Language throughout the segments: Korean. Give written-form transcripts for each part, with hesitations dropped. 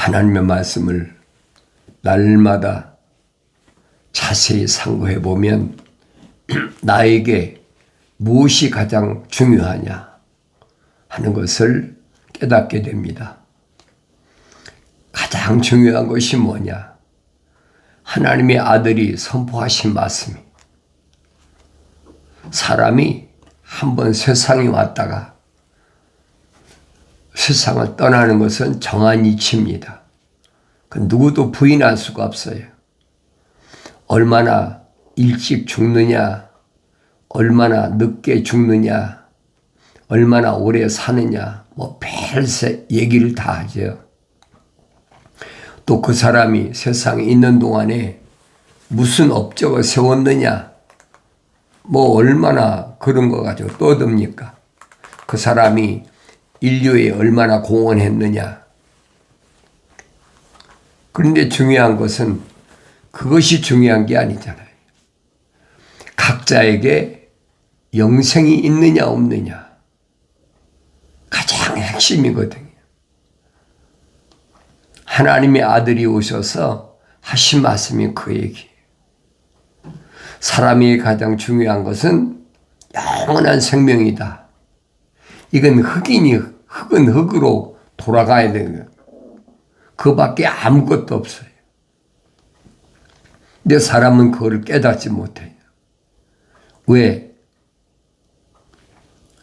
하나님의 말씀을 날마다 자세히 상고해 보면 나에게 무엇이 가장 중요하냐 하는 것을 깨닫게 됩니다. 가장 중요한 것이 뭐냐? 하나님의 아들이 선포하신 말씀이, 사람이 한번 세상에 왔다가 세상을 떠나는 것은 정한 이치입니다. 그 누구도 부인할 수가 없어요. 얼마나 일찍 죽느냐, 얼마나 늦게 죽느냐, 얼마나 오래 사느냐, 별세 얘기를 다 하죠. 또 그 사람이 세상에 있는 동안에 무슨 업적을 세웠느냐, 얼마나 그런 거 가지고 떠듭니까? 그 사람이 인류에 얼마나 공헌했느냐. 그런데 중요한 것은 그것이 중요한 게 아니잖아요. 각자에게 영생이 있느냐 없느냐, 가장 핵심이거든요. 하나님의 아들이 오셔서 하신 말씀이 그 얘기예요. 사람이 가장 중요한 것은 영원한 생명이다. 이건 흙은 흙으로 돌아가야 되는 거예요. 그밖에 아무것도 없어요. 근데 사람은 그거를 깨닫지 못해요. 왜?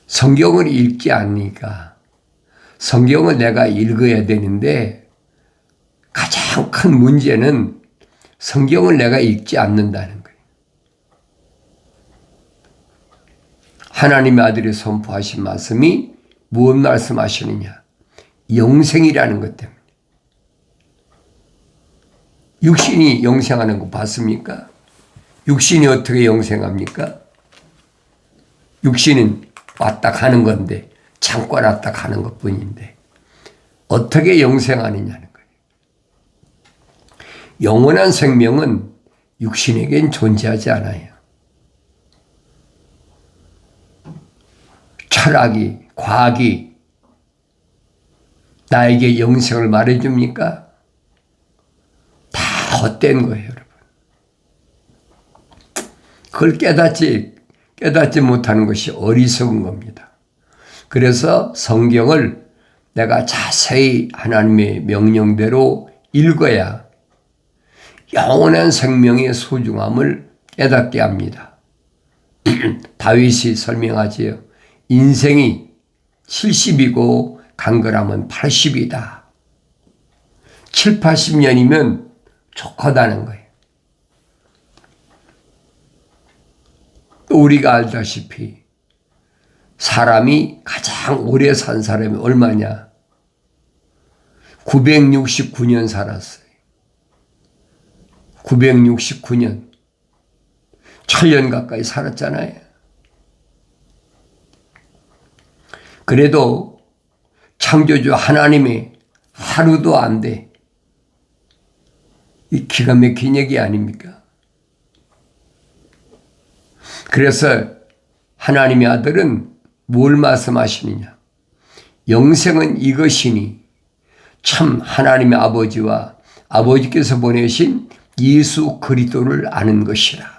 성경을 읽지 않으니까. 성경을 내가 읽어야 되는데 가장 큰 문제는 성경을 내가 읽지 않는다는 거예요. 하나님의 아들이 선포하신 말씀이 무엇 말씀하시느냐? 영생이라는 것 때문에. 육신이 영생하는 거 봤습니까? 육신이 어떻게 영생합니까? 육신은 왔다 가는 건데, 잠깐 왔다 가는 것 뿐인데 어떻게 영생하느냐는 거예요. 영원한 생명은 육신에겐 존재하지 않아요. 철학이, 과학이 나에게 영생을 말해줍니까? 다 헛된 거예요, 여러분. 그걸 깨닫지 못하는 것이 어리석은 겁니다. 그래서 성경을 내가 자세히 하나님의 명령대로 읽어야 영원한 생명의 소중함을 깨닫게 합니다. 다윗이 설명하지요. 인생이 70이고 간결함은 80이다. 7, 80년이면 족하다는 거예요. 또 우리가 알다시피 사람이 가장 오래 산 사람이 얼마냐? 969년 살았어요. 969년. 1000년 가까이 살았잖아요. 그래도 창조주 하나님이 하루도 안 돼. 이 기가 막힌 얘기 아닙니까? 그래서 하나님의 아들은 뭘 말씀하시느냐? 영생은 이것이니 참 하나님의 아버지와 아버지께서 보내신 예수 그리스도를 아는 것이라.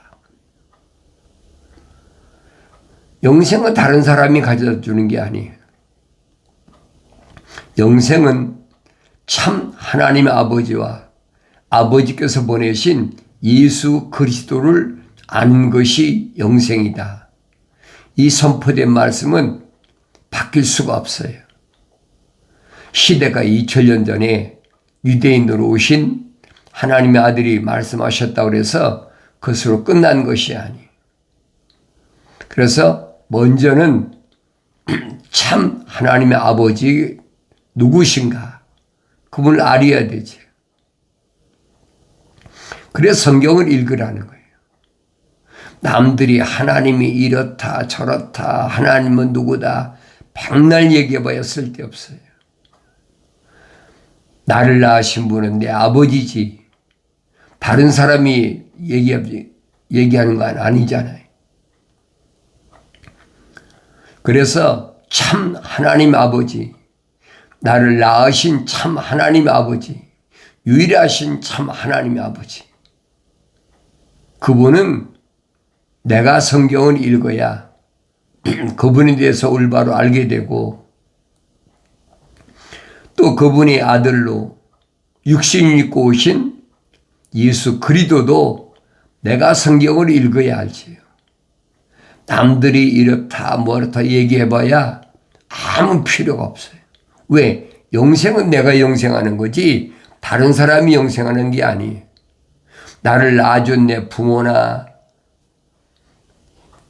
영생은 다른 사람이 가져다 주는 게 아니에요. 영생은 참 하나님의 아버지와 아버지께서 보내신 예수 그리스도를 아는 것이 영생이다. 이 선포된 말씀은 바뀔 수가 없어요. 시대가 2000년 전에 유대인으로 오신 하나님의 아들이 말씀하셨다고 해서 그것으로 끝난 것이 아니에요. 그래서 먼저는 참 하나님의 아버지 누구신가? 그분을 알아야 되죠. 그래서 성경을 읽으라는 거예요. 남들이 하나님이 이렇다 저렇다, 하나님은 누구다, 백날 얘기해봐야 쓸데없어요. 나를 낳으신 분은 내 아버지지, 다른 사람이 얘기하는 건 아니잖아요. 그래서 참 하나님 아버지, 나를 낳으신 참 하나님 아버지, 유일하신 참 하나님의 아버지. 그분은 내가 성경을 읽어야 그분에 대해서 올바로 알게 되고, 또 그분의 아들로 육신을 입고 오신 예수 그리스도도 내가 성경을 읽어야 알지요. 남들이 이렇다 뭐렇다 얘기해봐야 아무 필요가 없어요. 왜? 영생은 내가 영생하는 거지 다른 사람이 영생하는 게 아니에요. 나를 낳아준 내 부모나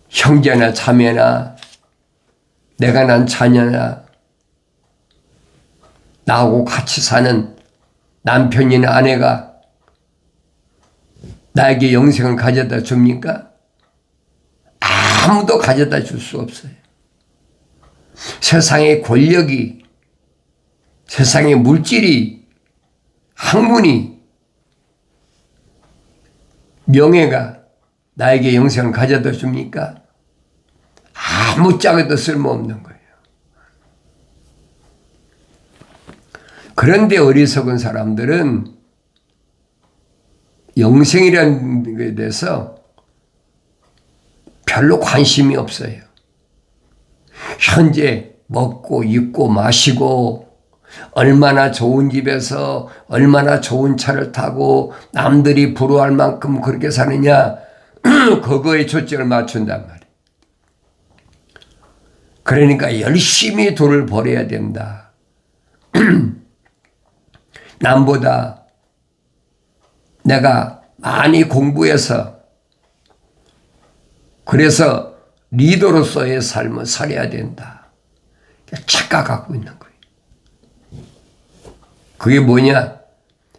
형제나 자매나 내가 난 자녀나 나하고 같이 사는 남편이나 아내가 나에게 영생을 가져다 줍니까? 아무도 가져다 줄 수 없어요. 세상의 권력이, 세상의 물질이, 학문이, 명예가 나에게 영생을 가져다 줍니까? 아무짝에도 쓸모없는 거예요. 그런데 어리석은 사람들은 영생이라는 것에 대해서 별로 관심이 없어요. 현재 먹고 입고 마시고 얼마나 좋은 집에서 얼마나 좋은 차를 타고 남들이 부러워할 만큼 그렇게 사느냐, 그거에 초점을 맞춘단 말이에요. 그러니까 열심히 돈을 벌어야 된다. 남보다 내가 많이 공부해서 그래서 리더로서의 삶을 살아야 된다. 착각하고 있는 거예요. 그게 뭐냐?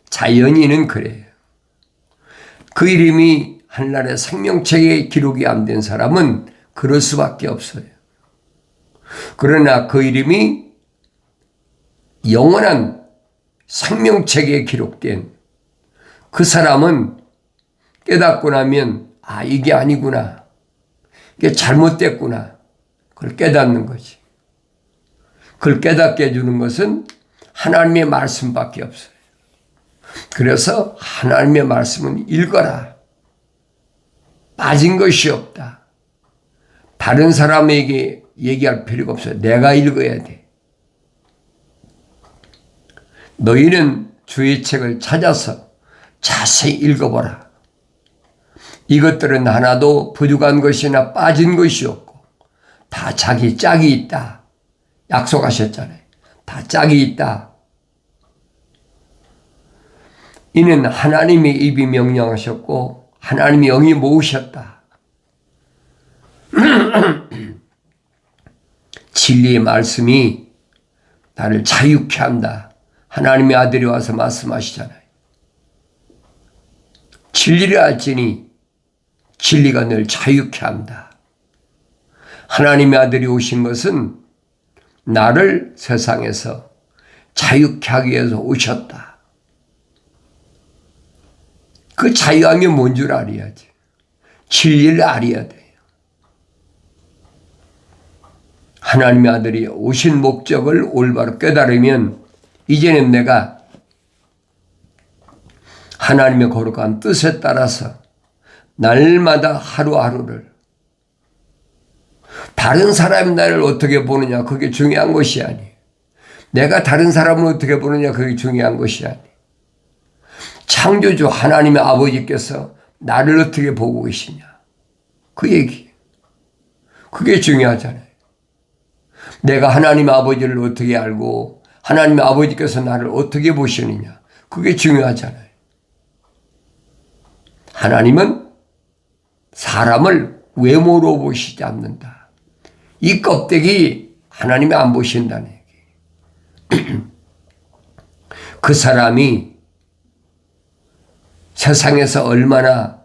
자연인은 그래요. 그 이름이 한날의 생명책에 기록이 안 된 사람은 그럴 수밖에 없어요. 그러나 그 이름이 영원한 생명책에 기록된 그 사람은 깨닫고 나면 아, 이게 아니구나. 이게 잘못됐구나. 그걸 깨닫는 거지. 그걸 깨닫게 해주는 것은 하나님의 말씀밖에 없어요. 그래서 하나님의 말씀은 읽어라. 빠진 것이 없다. 다른 사람에게 얘기할 필요가 없어요. 내가 읽어야 돼. 너희는 주의 책을 찾아서 자세히 읽어보라. 이것들은 하나도 부족한 것이나 빠진 것이 없고 다 자기 짝이 있다. 약속하셨잖아요. 다 짝이 있다. 이는 하나님의 입이 명령하셨고 하나님의 영이 모으셨다. 진리의 말씀이 나를 자유케 한다. 하나님의 아들이 와서 말씀하시잖아요. 진리를 알지니 진리가 늘 자유케 한다. 하나님의 아들이 오신 것은 나를 세상에서 자유케 하기 위해서 오셨다. 그 자유함이 뭔 줄 알아야지. 진리를 알아야 돼요. 하나님의 아들이 오신 목적을 올바로 깨달으면 이제는 내가 하나님의 거룩한 뜻에 따라서 날마다 하루하루를 다른 사람이 나를 어떻게 보느냐 그게 중요한 것이 아니에요. 내가 다른 사람을 어떻게 보느냐 그게 중요한 것이 아니에요. 창조주 하나님의 아버지께서 나를 어떻게 보고 계시냐 그 얘기. 그게 중요하잖아요. 내가 하나님의 아버지를 어떻게 알고 하나님의 아버지께서 나를 어떻게 보시느냐 그게 중요하잖아요. 하나님은 사람을 외모로 보시지 않는다. 이 껍데기 하나님이 안 보신다는 얘기. 그 사람이 세상에서 얼마나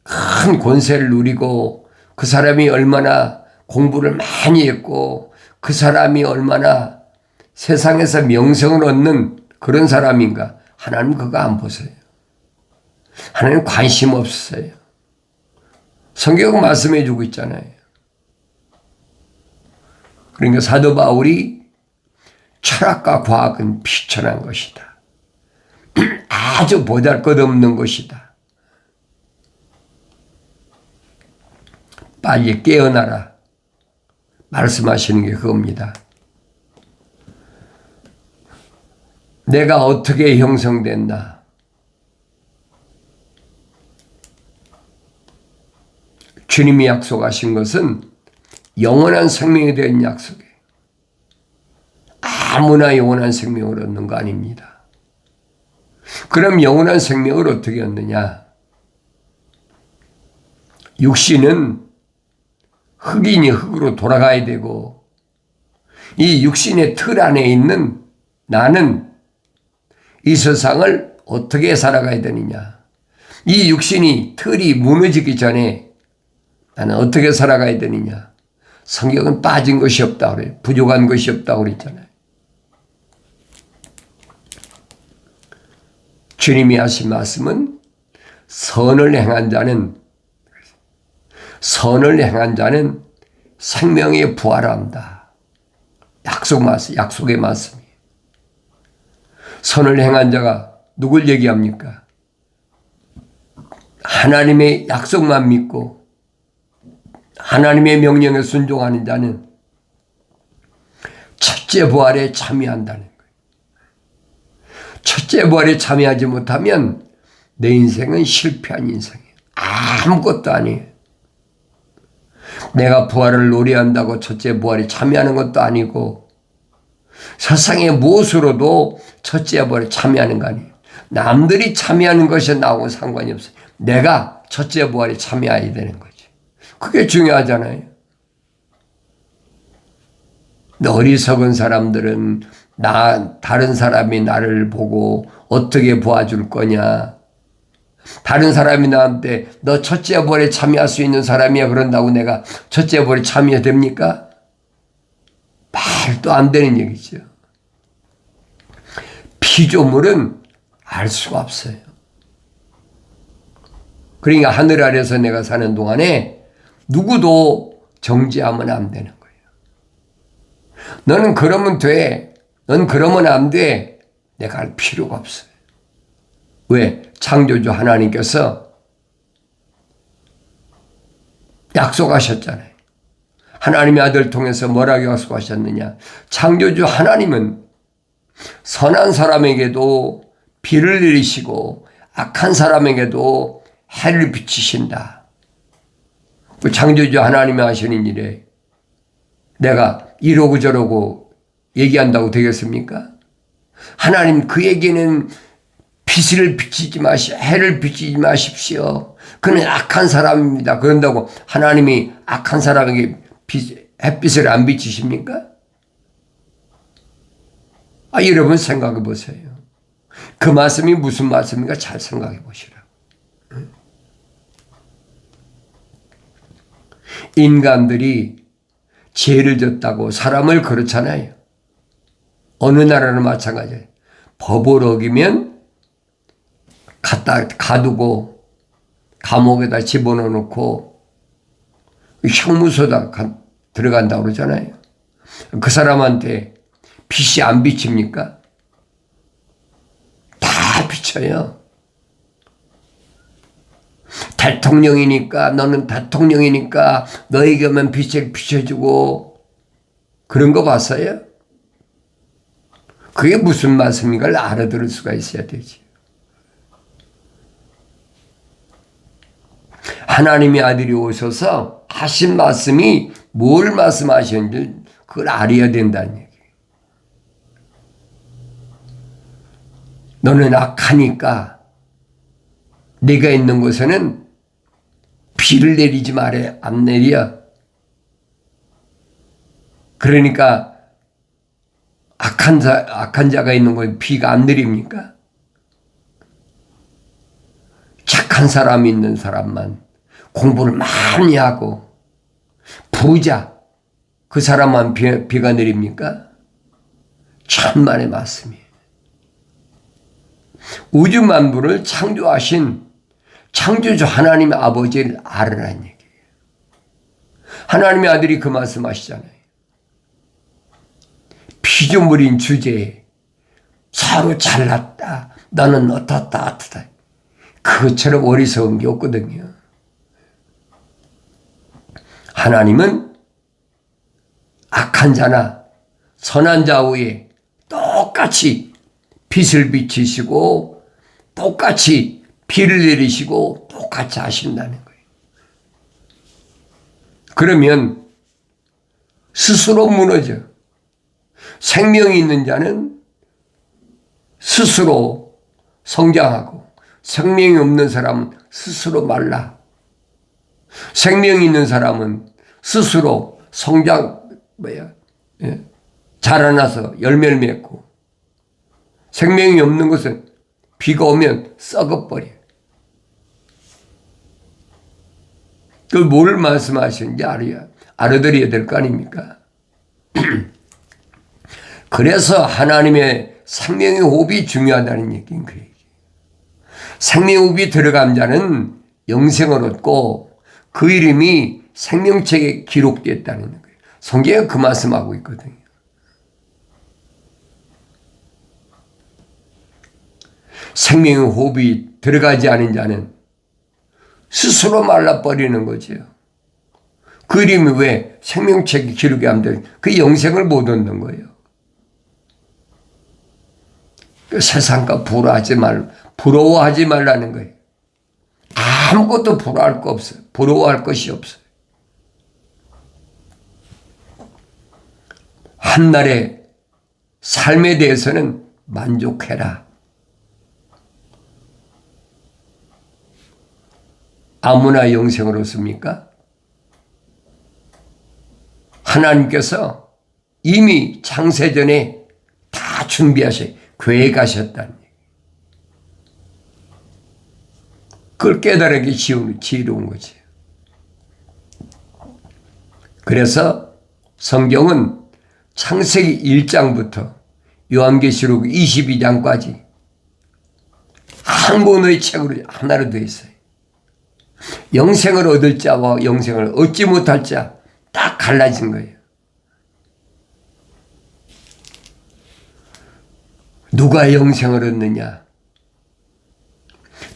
큰 권세를 누리고 그 사람이 얼마나 공부를 많이 했고 그 사람이 얼마나 세상에서 명성을 얻는 그런 사람인가 하나님 그거 안 보세요. 하나님 관심 없어요. 성경은 말씀해 주고 있잖아요. 그러니까 사도 바울이 철학과 과학은 비천한 것이다. 아주 보잘것없는 것이다. 빨리 깨어나라. 말씀하시는 게 그겁니다. 내가 어떻게 형성됐나? 주님이 약속하신 것은 영원한 생명에 대한 약속이에요. 아무나 영원한 생명을 얻는 거 아닙니다. 그럼 영원한 생명을 어떻게 얻느냐? 육신은 흙이니 흙으로 돌아가야 되고, 이 육신의 틀 안에 있는 나는 이 세상을 어떻게 살아가야 되느냐? 이 육신이 틀이 무너지기 전에 나는 어떻게 살아가야 되느냐? 성경은 빠진 것이 없다 그래요. 부족한 것이 없다고 그랬잖아요. 주님이 하신 말씀은 선을 행한 자는 생명에 부활한다. 약속의 말씀이에요. 선을 행한 자가 누굴 얘기합니까? 하나님의 약속만 믿고 하나님의 명령에 순종하는 자는 첫째 부활에 참여한다는 거예요. 첫째 부활에 참여하지 못하면 내 인생은 실패한 인생이에요. 아무것도 아니에요. 내가 부활을 노래한다고 첫째 부활에 참여하는 것도 아니고 세상의 무엇으로도 첫째 부활에 참여하는 거 아니에요. 남들이 참여하는 것이 나하고 상관이 없어요. 내가 첫째 부활에 참여해야 되는 거지. 그게 중요하잖아요. 어리석은 사람들은 다른 사람이 나를 보고 어떻게 보아줄 거냐. 다른 사람이 나한테 너 첫째 부활에 참여할 수 있는 사람이야 그런다고 내가 첫째 부활에 참여됩니까? 말도 안 되는 얘기죠. 피조물은 알 수가 없어요. 그러니까 하늘 아래서 내가 사는 동안에 누구도 정죄하면 안 되는 거예요. 너는 그러면 돼. 넌 그러면 안 돼. 내가 할 필요가 없어요. 왜? 창조주 하나님께서 약속하셨잖아요. 하나님의 아들 통해서 뭐라고 약속하셨느냐? 창조주 하나님은 선한 사람에게도 비를 내리시고 악한 사람에게도 해를 비치신다. 그 창조주 하나님이 하시는 일에 내가 이러고 저러고 얘기한다고 되겠습니까? 하나님 그에게는 빛을 비치지 해를 비치지 마십시오. 그는 악한 사람입니다. 그런다고 하나님이 악한 사람에게 햇빛을 안 비치십니까? 여러분 생각해 보세요. 그 말씀이 무슨 말씀인가 잘 생각해 보시라. 인간들이 죄를 졌다고 사람을 그렇잖아요. 어느 나라는 마찬가지예요. 법을 어기면 갖다 가두고 감옥에다 집어넣어 놓고 형무소에다 들어간다고 그러잖아요. 그 사람한테 빛이 안 비칩니까? 다 비쳐요. 대통령이니까 너는 대통령이니까 너에게만 빛을 비춰주고 그런 거 봤어요? 그게 무슨 말씀인가를 알아들을 수가 있어야 되지. 하나님의 아들이 오셔서 하신 말씀이 뭘 말씀하셨는지 그걸 알아야 된다는 얘기예요. 너는 악하니까 네가 있는 곳에는 비를 내리지 말아야 안 내려. 그러니까 악한 자가 있는 곳에 비가 안 내립니까? 착한 사람이 있는 사람만 공부를 많이 하고 부자 그 사람만 비가 내립니까? 천만의 말씀이에요. 우주 만물을 창조하신 창조주 하나님의 아버지를 알으라는 얘기예요. 하나님의 아들이 그 말씀하시잖아요. 피조물인 주제에 서로 잘났다, 나는 어떻다. 그것처럼 어리석은 게 없거든요. 하나님은 악한 자나 선한 자 위에 똑같이 빛을 비치시고 똑같이 비를 내리시고 똑같이 하신다는 거예요. 그러면 스스로 무너져. 생명이 있는 자는 스스로 성장하고 생명이 없는 사람은 스스로 말라. 생명이 있는 사람은 스스로 자라나서 열매를 맺고 생명이 없는 것은 비가 오면 썩어버려. 그 뭘 말씀하시는지 알아들어야 될 거 아닙니까? 그래서 하나님의 생명의 호흡이 중요하다는 얘기인 거예요. 생명의 호흡이 들어간 자는 영생을 얻고 그 이름이 생명책에 기록되었다는 거예요. 성경에 그 말씀하고 있거든요. 생명의 호흡이 들어가지 않은 자는 스스로 말라버리는 거죠. 그 이름이 왜 생명책에 기록이 안 돼? 그 영생을 못 얻는 거예요. 그 세상과 부러워하지 말라는 거예요. 아무것도 부러워할 거 없어요. 부러워할 것이 없어요. 한날의 삶에 대해서는 만족해라. 아무나 영생을 얻습니까? 하나님께서 이미 창세전에 다 계획하셨다는 얘기예요. 그걸 깨달으기 지혜로운 거지. 그래서 성경은 창세기 1장부터 요한계시록 22장까지 한 권의 책으로 하나로 되어 있어요. 영생을 얻을 자와 영생을 얻지 못할 자 딱 갈라진 거예요. 누가 영생을 얻느냐?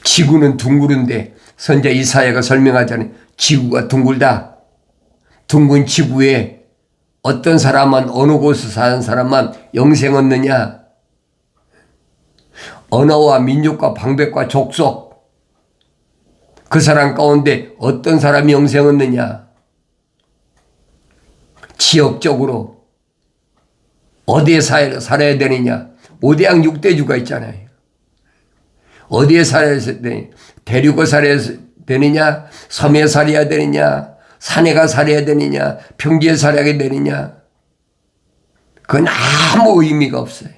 지구는 둥그른데 선자 이사야가 설명하자면 지구가 둥글다. 둥근 지구에 어떤 사람만 어느 곳에 사는 사람만 영생 얻느냐? 언어와 민족과 방백과 족속 그 사람 가운데 어떤 사람이 영생 얻느냐? 지역적으로 어디에 살아야 되느냐? 5대양 6대주가 있잖아요. 어디에 살아야 되느냐? 대륙에 살아야 되느냐? 섬에 살아야 되느냐? 산에가 살아야 되느냐? 평지에 살아야 되느냐? 그건 아무 의미가 없어요.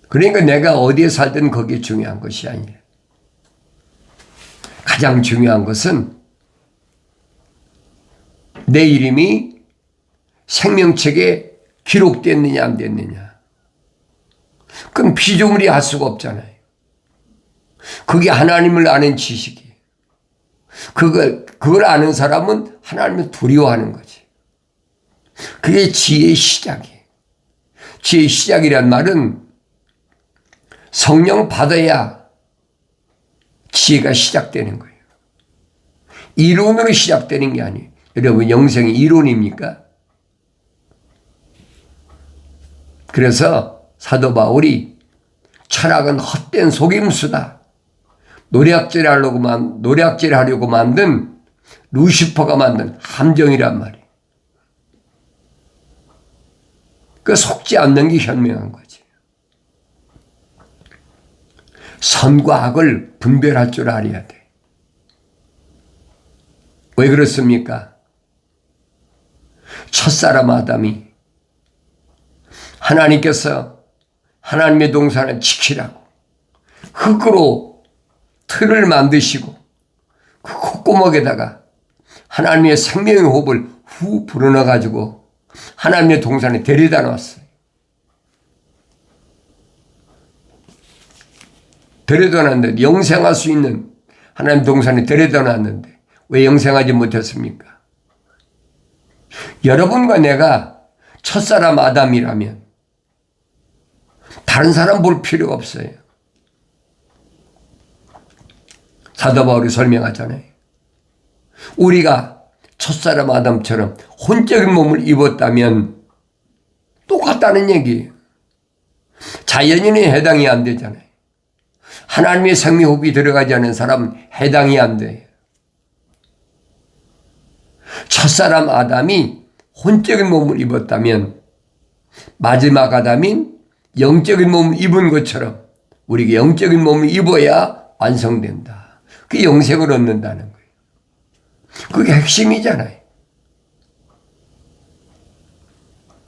그러니까 내가 어디에 살든 그게 중요한 것이 아니에요. 가장 중요한 것은 내 이름이 생명책에 기록됐느냐 안 됐느냐. 그건 피조물이 할 수가 없잖아요. 그게 하나님을 아는 지식이에요. 그걸 아는 사람은 하나님을 두려워하는 거지. 그게 지혜의 시작이에요. 지혜의 시작이란 말은 성령 받아야 지혜가 시작되는 거예요. 이론으로 시작되는 게 아니에요. 여러분, 영생이 이론입니까? 그래서 사도 바울이 철학은 헛된 속임수다. 노략질하려고 만든 루시퍼가 만든 함정이란 말이에요. 그 속지 않는 게 현명한 거지. 선과 악을 분별할 줄 알아야 돼. 왜 그렇습니까? 첫사람 아담이 하나님께서 하나님의 동산을 지키라고 흙으로 틀을 만드시고 그 콧구멍에다가 하나님의 생명의 호흡을 후 불어넣어 가지고 하나님의 동산에 데려다 놨어요. 데려다 놨는데 영생할 수 있는 하나님 동산에 데려다 놨는데 왜 영생하지 못했습니까? 여러분과 내가 첫사람 아담이라면 다른 사람 볼 필요가 없어요. 사도 바울이 설명하잖아요. 우리가 첫사람 아담처럼 혼적인 몸을 입었다면 똑같다는 얘기예요. 자연인이 해당이 안 되잖아요. 하나님의 생명호흡이 들어가지 않은 사람은 해당이 안 돼요. 첫사람 아담이 혼적인 몸을 입었다면 마지막 아담인 영적인 몸을 입은 것처럼 우리가 영적인 몸을 입어야 완성된다. 그게 영생을 얻는다는 거예요. 그게 핵심이잖아요.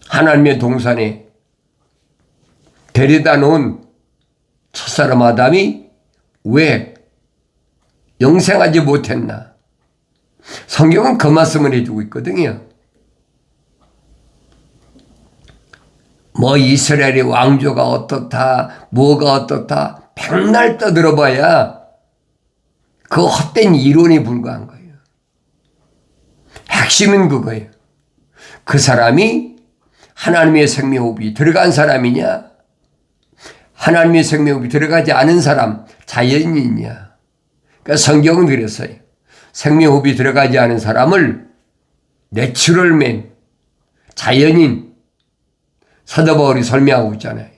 하나님의 동산에 데려다 놓은 첫사람 아담이 왜 영생하지 못했나? 성경은 그 말씀을 해주고 있거든요. 뭐 이스라엘의 왕조가 어떻다, 뭐가 어떻다, 백날 떠들어봐야 그 헛된 이론에 불과한 거예요. 핵심은 그거예요. 그 사람이 하나님의 생명호흡이 들어간 사람이냐, 하나님의 생명호흡이 들어가지 않은 사람, 자연인이냐. 그러니까 성경은 그랬어요. 생명호흡이 들어가지 않은 사람을 내추럴맨, 자연인, 사도 바울이 설명하고 있잖아요.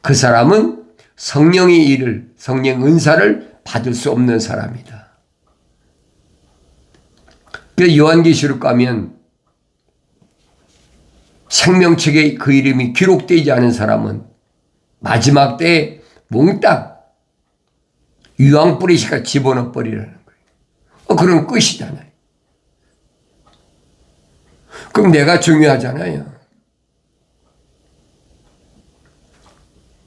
그 사람은 성령의 일을, 성령 은사를 받을 수 없는 사람이다. 그래서 요한계시록 가면 생명책에 그 이름이 기록되지 않은 사람은 마지막 때에 몽땅 유황뿌리씨가 집어넣어 버리라는 거예요. 그럼 끝이잖아요. 그럼 내가 중요하잖아요.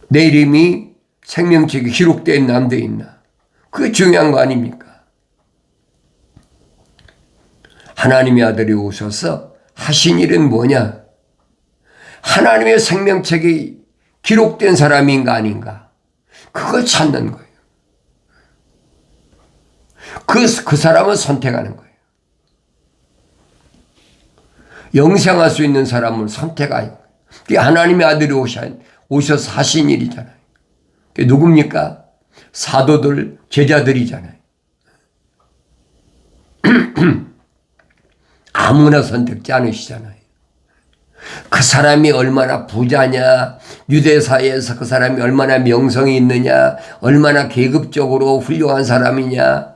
내 이름이 생명책에 기록되어 있나 안 되어 있나. 그게 중요한 거 아닙니까? 하나님의 아들이 오셔서 하신 일은 뭐냐? 하나님의 생명책에 기록된 사람인가 아닌가? 그걸 찾는 거예요. 그 사람을 선택하는 거예요. 영생할 수 있는 사람을 선택하는 거예요. 그게 하나님의 아들이 오셔서 하신 일이잖아요. 그게 누굽니까? 사도들, 제자들이잖아요. 아무나 선택지 않으시잖아요. 그 사람이 얼마나 부자냐, 유대 사회에서 그 사람이 얼마나 명성이 있느냐, 얼마나 계급적으로 훌륭한 사람이냐,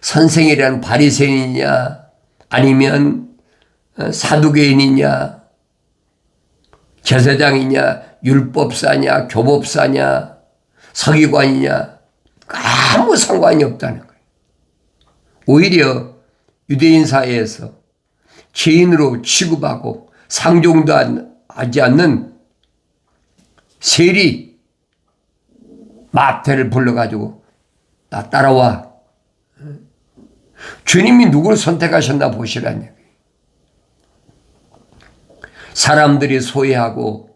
선생이라는 바리새인이냐, 아니면 사두개인이냐, 제사장이냐, 율법사냐, 교법사냐, 서기관이냐, 아무 상관이 없다는 거예요. 오히려 유대인 사회에서 죄인으로 취급하고 상종도 하지 않는 세리 마태를 불러가지고 나 따라와. 주님이 누구를 선택하셨나 보시라는 얘기예요. 사람들이 소외하고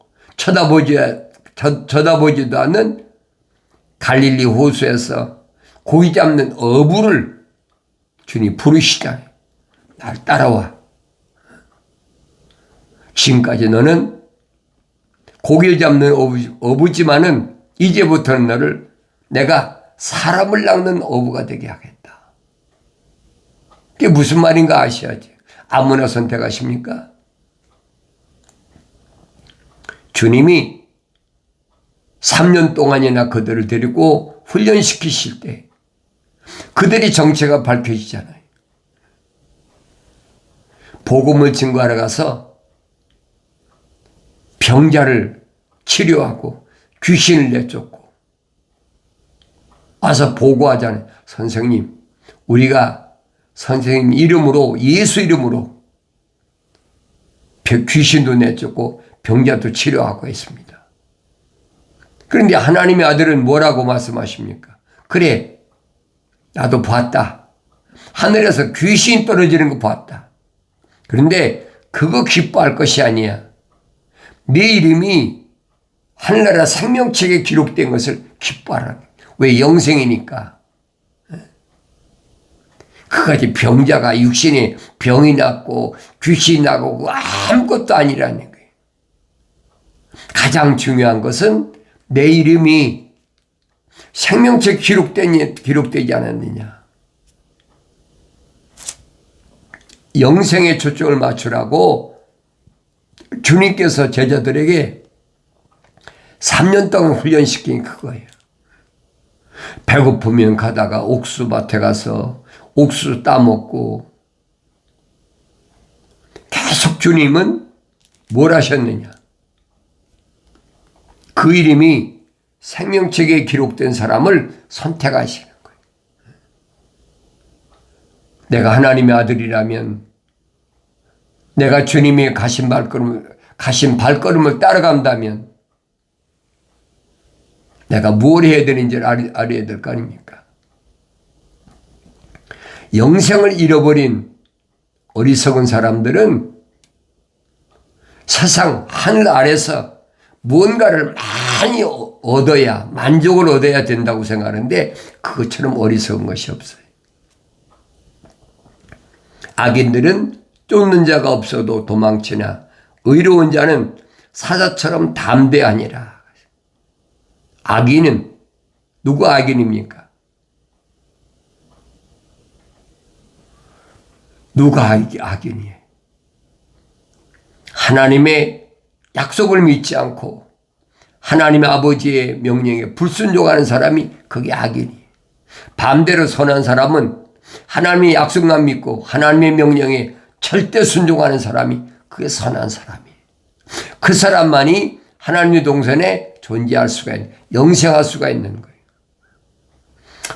쳐다보지도 않는 갈릴리 호수에서 고기 잡는 어부를 주님 부르시잖아요. 날 따라와. 지금까지 너는 고기 잡는 어부지만은 이제부터는 너를 내가 사람을 낚는 어부가 되게 하겠다. 그게 무슨 말인가 아셔야지. 아무나 선택하십니까? 주님이 3년 동안이나 그들을 데리고 훈련시키실 때 그들이 정체가 밝혀지잖아요. 복음을 증거하러 가서 병자를 치료하고 귀신을 내쫓고 와서 보고하잖아요. 선생님, 우리가 선생님 이름으로, 예수 이름으로 귀신도 내쫓고 병자도 치료하고 있습니다. 그런데 하나님의 아들은 뭐라고 말씀하십니까? 그래, 나도 봤다. 하늘에서 귀신 떨어지는 거 봤다. 그런데 그거 기뻐할 것이 아니야. 네 이름이 하늘나라 생명책에 기록된 것을 기뻐하라. 왜? 영생이니까. 그까지 병자가 육신에 병이 났고 귀신이 나고 아무것도 아니라는 거예요. 가장 중요한 것은 내 이름이 생명책 기록되지 않았느냐. 영생에 초점을 맞추라고 주님께서 제자들에게 3년 동안 훈련시킨 그거예요. 배고프면 가다가 옥수밭에 가서 옥수수 따먹고, 계속 주님은 뭘 하셨느냐. 그 이름이 생명책에 기록된 사람을 선택하시는 거예요. 내가 하나님의 아들이라면, 내가 주님의 가신 발걸음을 따라간다면 내가 뭘 해야 되는지를 알아야 될 거 아닙니까? 영생을 잃어버린 어리석은 사람들은 세상 하늘 아래서 뭔가를 많이 얻어야, 만족을 얻어야 된다고 생각하는데 그것처럼 어리석은 것이 없어요. 악인들은 쫓는 자가 없어도 도망치나 의로운 자는 사자처럼 담대하니라. 악인은 누가 악인입니까? 누가 악인이에요? 하나님의 약속을 믿지 않고 하나님의 아버지의 명령에 불순종하는 사람이 그게 악인이에요. 반대로 선한 사람은 하나님의 약속만 믿고 하나님의 명령에 절대 순종하는 사람이 그게 선한 사람이에요. 그 사람만이 하나님의 동산에 존재할 수가 있는, 영생할 수가 있는 거예요.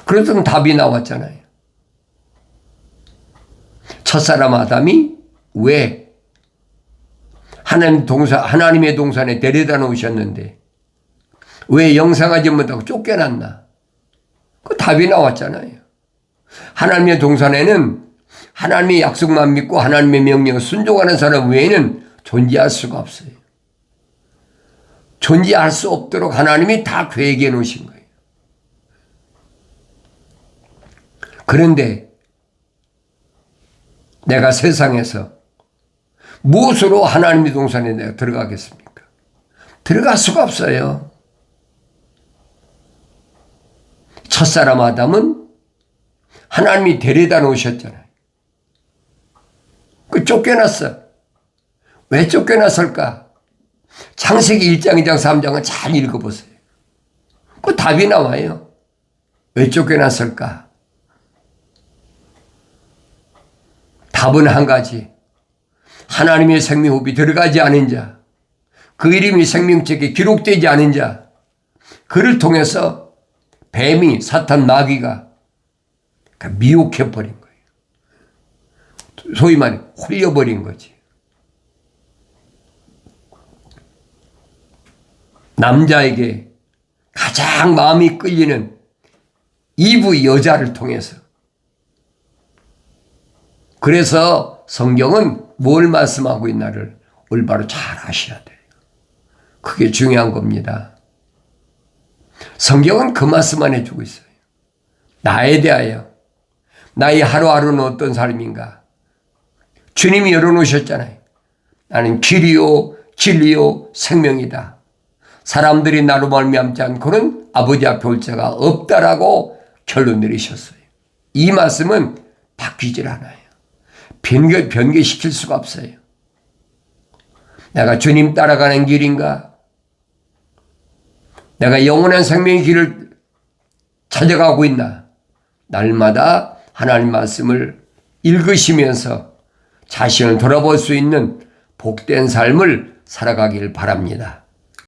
그래서 답이 나왔잖아요. 첫사람 아담이 왜 하나님의 동산에 데려다 놓으셨는데 왜 영생하지 못하고 쫓겨났나? 그 답이 나왔잖아요. 하나님의 동산에는 하나님의 약속만 믿고 하나님의 명령을 순종하는 사람 외에는 존재할 수가 없어요. 존재할 수 없도록 하나님이 다 계획해 놓으신 거예요. 그런데 내가 세상에서 무엇으로 하나님의 동산에 내가 들어가겠습니까? 들어갈 수가 없어요. 첫사람 아담은 하나님이 데려다 놓으셨잖아요. 그 쫓겨났어. 왜 쫓겨났을까? 창세기 1장, 2장, 3장은 잘 읽어보세요. 그 답이 나와요. 왜 쫓겨났을까? 답은 한 가지. 하나님의 생명호흡이 들어가지 않은 자, 그 이름이 생명책에 기록되지 않은 자, 그를 통해서 뱀이, 사탄, 마귀가 미혹해버린 거예요. 소위 말해 홀려버린 거지. 남자에게 가장 마음이 끌리는 이브 여자를 통해서. 그래서 성경은 뭘 말씀하고 있나를 올바로 잘 아셔야 돼요. 그게 중요한 겁니다. 성경은 그 말씀만 해주고 있어요. 나에 대하여 나의 하루하루는 어떤 삶인가. 주님이 열어놓으셨잖아요. 나는 길이요 진리요 생명이다. 사람들이 나로 말미암지 않고는 아버지 앞에 올 자가 없다라고 결론 내리셨어요. 이 말씀은 바뀌질 않아요. 변개시킬 수가 없어요. 내가 주님 따라가는 길인가? 내가 영원한 생명의 길을 찾아가고 있나? 날마다 하나님 말씀을 읽으시면서 자신을 돌아볼 수 있는 복된 삶을 살아가길 바랍니다.